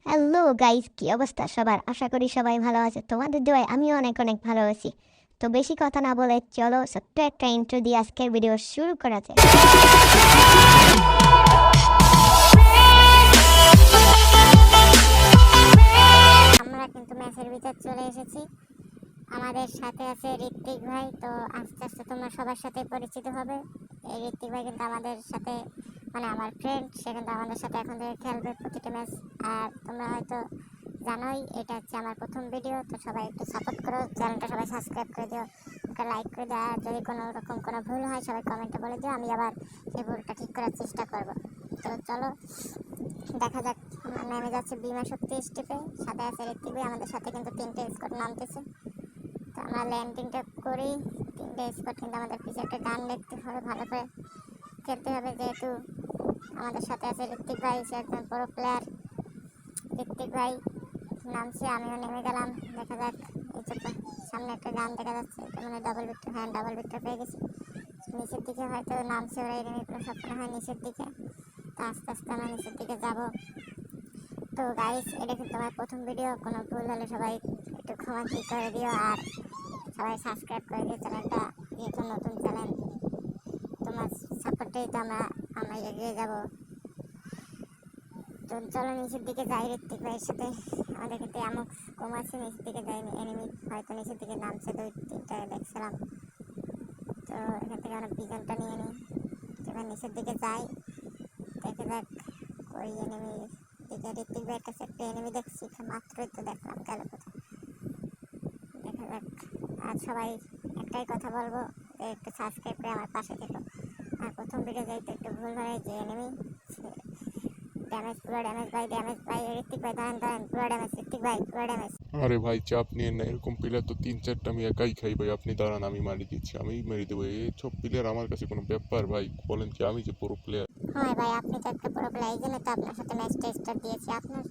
Hello guys, কি অবস্থা সবার? আশা করি সবাই ভালো আছে। তোমাদের দোয়ায় আমিও অনেক অনেক ভালো আছি। তো বেশি কথা না বলে চলো ছোট্ট একটা ইন্ট্রো দিয়ে আজকের ভিডিও শুরু করা যায়। আমরা কিন্তু ম্যাচের ভিতর চলে এসেছি। আমাদের সাথে আছে ঋত্বিক ভাই। তো আস্তে আস্তে তোমরা সবার সাথে পরিচিত হবে। এই ঋত্বিক ভাই কিন্তু আমাদের সাথে, মানে আমার ফ্রেন্ড, সে কিন্তু আমাদের সাথে এখন থেকে খেলবে প্রতিটি ম্যাচ। আর তোমরা হয়তো জানোই এটা হচ্ছে আমার প্রথম ভিডিও। তো সবাই একটু সাপোর্ট করো, চ্যানেলটা সবাই সাবস্ক্রাইব করে দিও, একটা লাইক করে দিও। আর যদি কোনো রকম কোনো ভুল হয় সবাই কমেন্টে বলে দিও, আমি আবার সেই ভুলটা ঠিক করার চেষ্টা করব। তো চলো দেখা যাক। আমরা নেমে যাচ্ছে বিমা শক্তি স্টেপে, সাথে আছে ঋত্বিক ভাই। আমাদের সাথে কিন্তু তিনটে স্কোয়াড নামতেছে। তো আমরা ল্যান্ডিংটা করি। তিনটে স্কোয়াড কিন্তু আমাদের পিছে একটা গান দেখতে হবে, ভালো করে খেলতে হবে, যেহেতু আমাদের সাথে আছে ঋত্বিক ভাই, সে একজন বড় প্লেয়ার। ঋত্বিক ভাই নামছে, আমিও নেমে গেলাম। দেখা যাক। এই যে সামনে একটা গান দেখা যাচ্ছে, এটা মানে ডাবল ভিক্টর। হ্যাঁ, ডাবল ভিক্টর পেয়ে গেছি। নিচের দিকে হয়তো নামছে ওরা, এনিমিগুলো সবসময় হয় নিচের দিকে। তো আস্তে আস্তে আমরা নিচের দিকে যাব। তো গাইস, এটা কিন্তু আমার প্রথম ভিডিও, কোনো ভুল হলে সবাই একটু ক্ষমা করে দিও। আর সবাই সাবস্ক্রাইব করে দিও চ্যানেলটা, যেহেতু নতুন চ্যানেল। তোমার সাপোর্টেই তো আমরা এগিয়ে যাব। তো চলো নিচের দিকে যাই ঋত্বিক ভাইয়ের সাথে। আমাদের কিন্তু এমন কম আছে, নিচের দিকে যাইনি। এনিমি হয়তো নিচের দিকে নামছে, দুই তিনটা দেখছিলাম। তো এখান থেকে আমরা পিজনটা নিয়ে নিই। এবার নিচের দিকে যাই, দেখে যাক ওই এনিমি দিকে। ঋত্বিক ভাইয়ের কাছে একটা এনিমি দেখছি, মাত্রই তো দেখলাম, গেল কোথায় দেখা যাক। আর সবাই একটাই কথা বলবো, যে একটু সাবস্ক্রাইব করে আমার পাশে থেকো। আর প্রথম ভিডিও যাইতে একটু ভুল হয়, যে এনিমি ড্যামেজ, পুরো ড্যামেজ ভাই, ড্যামেজ ভাই। ঋত্বিক ভাই দাঁড়ান দাঁড়ান, পুরো ড্যামেজ ঋত্বিক ভাই, পুরো ড্যামেজ। আরে ভাই, চাপ নিয়েন না। এরকম প্লেয়ার তো 3-4টা আমি একাই খাই ভাই। আপনি দাঁড়ান, আমি মারি দিচ্ছি, আমি মেরে দেবো। এই সব প্লেয়ার আমার কাছে কোনো ব্যাপার ভাই? বলেন কি আমি যে পুরো প্লেয়ার? হ্যাঁ ভাই, আপনি তো একটা পুরো প্লেয়ার, এই জন্য তো আপনার সাথে ম্যাচটা স্টার্ট দিয়েছি। আপনার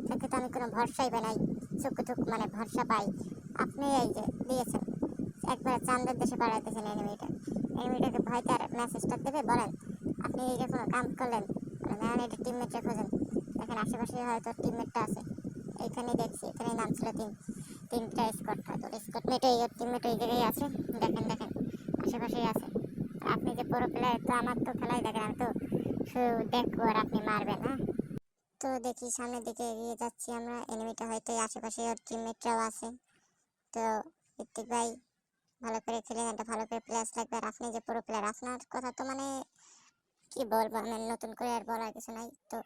সাথে তো আমি কোনো ভরসাই পাই নাই, চুক মানে ভরসা পাই। আপনি এই যে দিয়েছেন, একবার চান্দের দেশে পাঠাইতেছেন এনিমিটাকে ভয়তে আর ম্যাচ স্টার্ট দেবে বলেন? আপনি এই যে কোনো কাম করলেন, মানে এটা টিমমেটরা খোঁজেন। দেখেন আশেপাশে হয়তো টিমমেটটা আছে, এইখানে দেখছি, এখানে নাম ছিল তিনটা স্কোয়াড। হয়তো স্কোয়াড মেট, এই টিমমেট এই জায়গায় আছে। দেখেন দেখেন, আশেপাশেই আছে। আপনি যে পুরো প্লেয়ার, তো আমার তো খেলাই দেখেন, আমি তো শুধু দেখবো আর আপনি মারবেন। হ্যাঁ, তো দেখি সামনের দিকে এগিয়ে যাচ্ছি আমরা। এনিমিটা হয়তো এই আশেপাশে ওর টিমমেটরাও আছে। তো ঋত্বিক ভাই ভালো করে খেলেন, একটা ভালো করে প্লেয়ার্স লাগবে। আর আপনি যে পুরো প্লেয়ার, আপনার কথা তো মানে কি বলবো, আমি নতুন করে আর বলার কিছু নাই। তো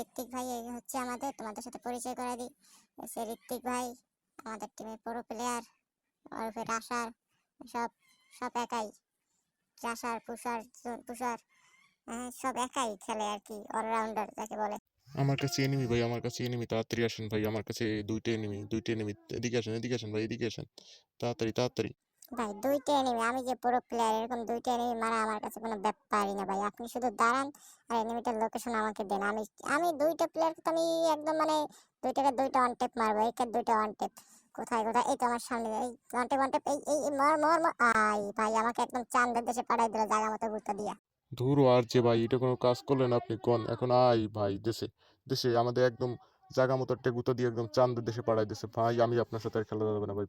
ঋত্বিক ভাই এই হচ্ছে আমাদের, তোমাদের সাথে পরিচয় করে দিই। সে ঋত্বিক ভাই আমাদের টিমের পুরো প্লেয়ার, ওরফে রাশার। সব সব একাই, রাশার পুষার পুষার, হ্যাঁ, সব একাই খেলে আর কি, অলরাউন্ডার যাকে বলে। আমার কাছে এনিমি ভাই, আমার কাছে এনিমি, তাড়াতাড়ি আসেন ভাই। আমার কাছে দুইটা এনিমি। এদিকে আসেন, এদিকে আসেন ভাই, এদিকে আসেন, তাড়াতাড়ি তাড়াতাড়ি। ভাই দুইটা এনিমি, আমি যে পুরো প্লেয়ার, এরকম দুইটা এনিমি মারা আমার কাছে কোনো ব্যাপারই না ভাই। আপনি শুধু দাঁড়ান আর এনিমিটার লোকেশন আমাকে দেন। আমি আমি দুইটা প্লেয়ারকে তো আমি একদম মানে দুইটাকে দুইটা ওয়ান টেপ মারবো, এইটা দুইটা ওয়ান টেপ। কোথায় কোথায়? এই তো আমার সামনে, এই ওয়ান টেপ, এই এই এই, মর মর মর। আই ভাই, আমাকে একদম চান্দের দেশে পাঠাই দিল জায়গা মতো গুরুত্ব দিয়া। ধুরো আর যে ভাই, এটা কোনো কাজ করলেন আপনি? কোন এখন আই ভাই, দেশে দেশে আমাদের একদম জায়গা মতো একটা গুঁতো দিয়ে একদম চান্দের দেশে পাঠাই দিছে ভাই। আমি আপনার সাথে আর খেলা যাবে না ভাই,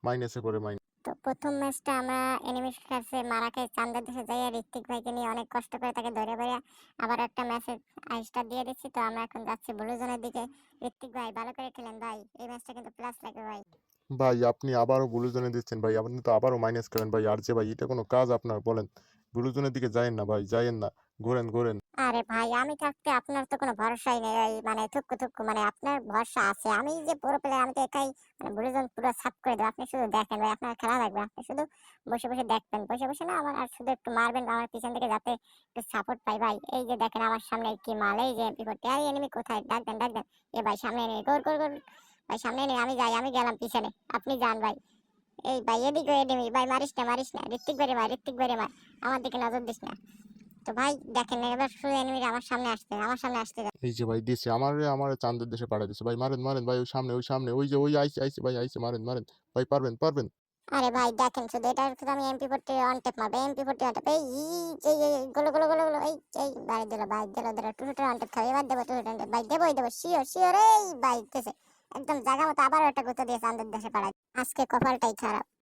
মাইনাসে পড়ে মাইনাস। তো প্রথম ম্যাচটা আমরা এনিমির কাছে মারা খেয়ে চান্দের দেশে যাই, আর ঋত্বিক ভাইকে নিয়ে অনেক কষ্ট করে তাকে ধরে বেড়ে আবার একটা ম্যাচের আইসটা দিয়ে দিচ্ছি। তো আমরা এখন যাচ্ছি ব্লু জোনের দিকে। ঋত্বিক ভাই ভালো করে খেলেন ভাই, এই ম্যাচটা কিন্তু প্লাস লাগবে ভাই। ভাই আপনি আবারও ব্লু জোনে দিচ্ছেন ভাই, আপনি তো আবারও মাইনাস করেন ভাই। আর যে ভাই, এটা কোনো কাজ আপনার? বলেন, ব্লু জোনের দিকে যায়েন না ভাই, যায়েন না, ঘোরেন ঘোরেন। আরে ভাই, আমি থাকতে আপনার তো কোনো ভরসাই নেই। এই মানে থুক্কু থুক্কু, মানে আপনার ভরসা আছে, আমি যে পুরো প্লেয়ার, আমি তো একাই মানে ব্লু জোন পুরো সাফ করে দেবো। আপনি শুধু দেখেন ভাই, আপনার খেলা লাগবে, আপনি শুধু বসে বসে দেখবেন, বসে বসে না আমার, আর শুধু একটু মারবেন আমার পিছন থেকে, যাতে একটু সাপোর্ট পাই ভাই। এই যে দেখেন আমার সামনে কি মাল, এই যে এমপি40। আর এনিমি কোথায়? ডাক দেন ডাক দেন। এ ভাই সামনে এনিমি, গোর গোর গোর ভাই, সামনে এনিমি। আমি যাই, আমি গেলাম পিছনে, আপনি যান ভাই। এই ভাই এদিকে এনিমি ভাই, মারিস না মারিস না, ঋত্বিক ভাইরে মার, ঋত্বিক ভাইরে মার, আমার দিকে নজর দিস না। তো ভাই দেখেন, এবার শুধু এনিমিটা আমার সামনে আসতে, আমার সামনে আসতে দেন। এই যে ভাই দিছে আমার চান্দের দেশে পাঠিয়ে দিছে ভাই। মারেন মারেন ভাই, ওই সামনে ওই সামনে, ওই যে ওই আইছে আইছে ভাই, আইছে, মারেন মারেন ভাই, পারবেন পারবেন। আরে ভাই দেখেন শুধু এটা শুধু আমি MP40 অন টেপ মারবো, MP40 অন টেপ, এই গোলো গোলো গোলো গোলো, এই ভাই দিল দিল টুটুটা অন টেপ খাবে, এবার দেবো টুটুটা অন টেপ, ভাই দেবো শিওর শিওর, এই ভাই দিতেছে একদম জায়গা মতো, আবারও একটা গুঁতো দিয়েছে আমাদের দেশে পাড়ায়। আজকে কপালটাই খারাপ।